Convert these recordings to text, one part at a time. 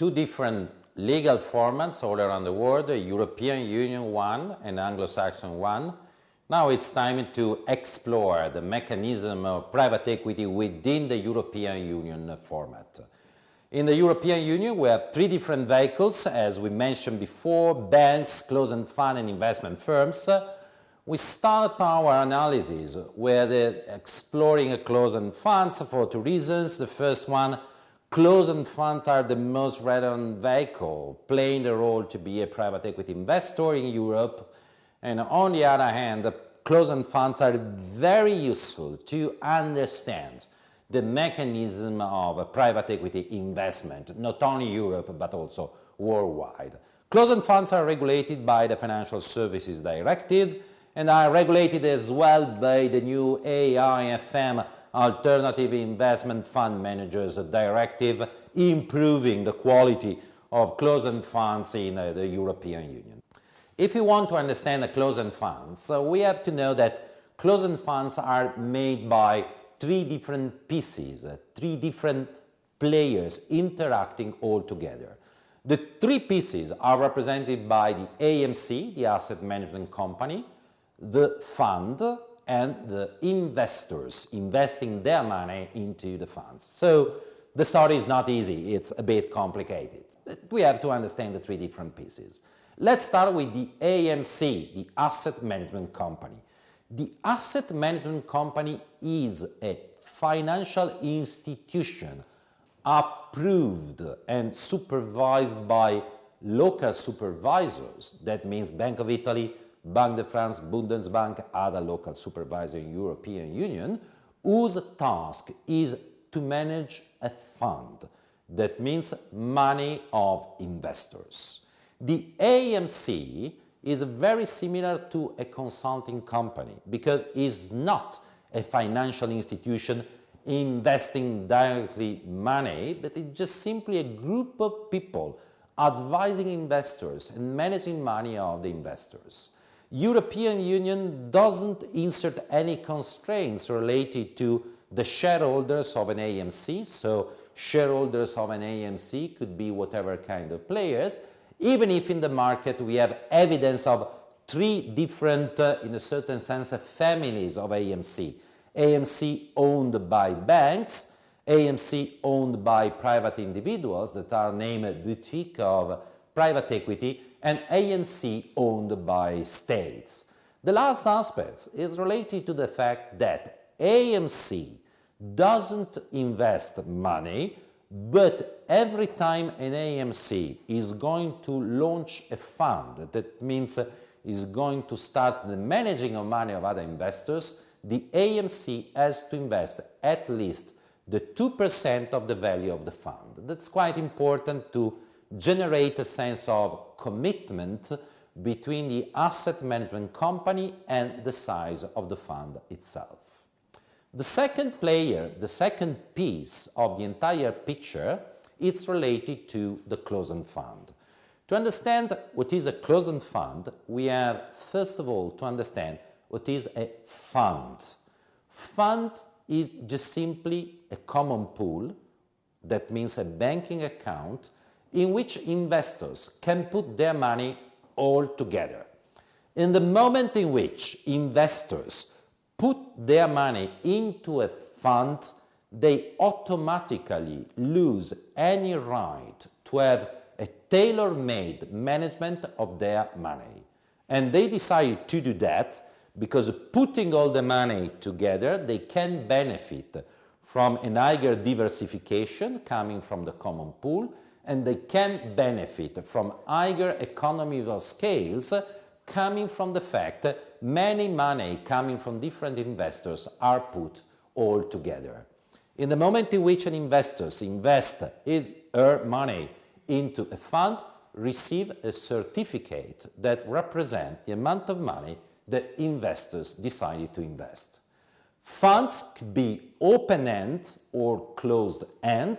two different legal formats all around the world, the European Union one and Anglo-Saxon one. Now it's time to explore the mechanism of private equity within the European Union format. In the European Union, we have three different vehicles, as we mentioned before: banks, closed-end fund, and investment firms. We start our analysis with exploring closed-end funds for two reasons. The first one, closed-end funds are the most relevant vehicle, playing the role to be a private equity investor in Europe. And on the other hand, the closed-end funds are very useful to understand the mechanism of private equity investment, not only Europe, but also worldwide. Closed-end funds are regulated by the Financial Services Directive and are regulated as well by the new AIFM, Alternative Investment Fund Managers Directive, improving the quality of closed-end funds in the European Union. If you want to understand the closed-end funds, we have to know that closed-end funds are made by three different pieces, three different players interacting all together. The three pieces are represented by the AMC, the asset management company, the fund, and the investors investing their money into the funds. So the story is not easy, it's a bit complicated. We have to understand the three different pieces. Let's start with the AMC, the asset management company. The asset management company is a financial institution approved and supervised by local supervisors. That means Bank of Italy, Banque de France, Bundesbank, other local supervisors in European Union, whose task is to manage a fund. That means money of investors. The AMC is very similar to a consulting company because it's not a financial institution investing directly money, but it's just simply a group of people advising investors and managing money of the investors. European Union doesn't insert any constraints related to the shareholders of an AMC, so shareholders of an AMC could be whatever kind of players, even if in the market we have evidence of three different, in a certain sense, families of AMC. AMC owned by banks, AMC owned by private individuals that are named boutique of private equity, and AMC owned by states. The last aspect is related to the fact that AMC doesn't invest money, but every time an AMC is going to launch a fund, that means is going to start the managing of money of other investors, the AMC has to invest at least the 2% of the value of the fund. That's quite important to generate a sense of commitment between the asset management company and the size of the fund itself. The second player, the second piece of the entire picture, it's related to the closed-end fund. To understand what is a closed-end fund, we have first of all to understand what is a fund. Fund is just simply a common pool, that means a banking account, in which investors can put their money all together. In the moment in which investors put their money into a fund, they automatically lose any right to have a tailor-made management of their money. And they decide to do that because putting all the money together, they can benefit from an higher diversification coming from the common pool, and they can benefit from higher economies of scales coming from the fact that many money coming from different investors are put all together. In the moment in which an investor invests her money into a fund, receive a certificate that represents the amount of money that investors decided to invest. Funds could be open-end or closed-end.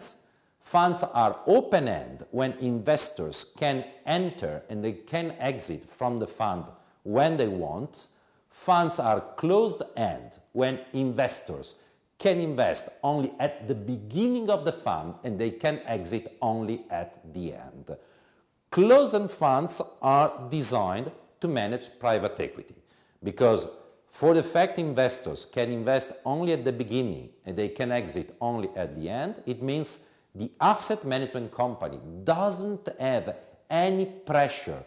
Funds are open-end when investors can enter and they can exit from the fund when they want. Funds are closed-end when investors can invest only at the beginning of the fund and they can exit only at the end. Closed-end funds are designed to manage private equity because for the fact investors can invest only at the beginning and they can exit only at the end, it means the asset management company doesn't have any pressure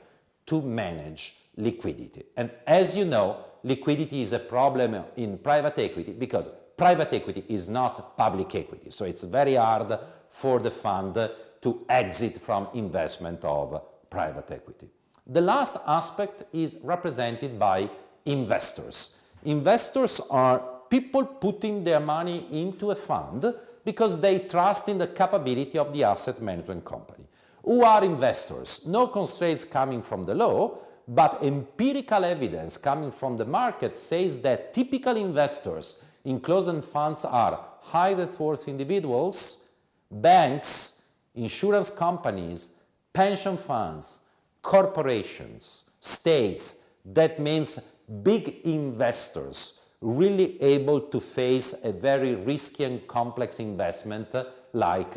to manage liquidity. And as you know, liquidity is a problem in private equity because private equity is not public equity. So it's very hard for the fund to exit from investment of private equity. The last aspect is represented by investors. Investors are people putting their money into a fund because they trust in the capability of the asset management company. Who are investors? No constraints coming from the law, but empirical evidence coming from the market says that typical investors in closed-end funds are high net worth individuals, banks, insurance companies, pension funds, corporations, states. That means big investors really able to face a very risky and complex investment like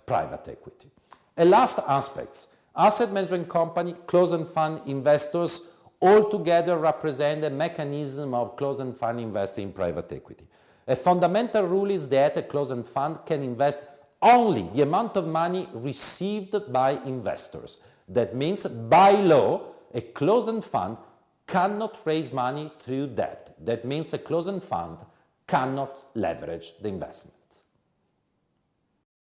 private equity. A last aspect, asset management company, closed-end fund investors all together represent a mechanism of closed-end fund investing in private equity. A fundamental rule is that a closed-end fund can invest only the amount of money received by investors. That means by law, a closed-end fund cannot raise money through debt. That means a closed-end fund cannot leverage the investment.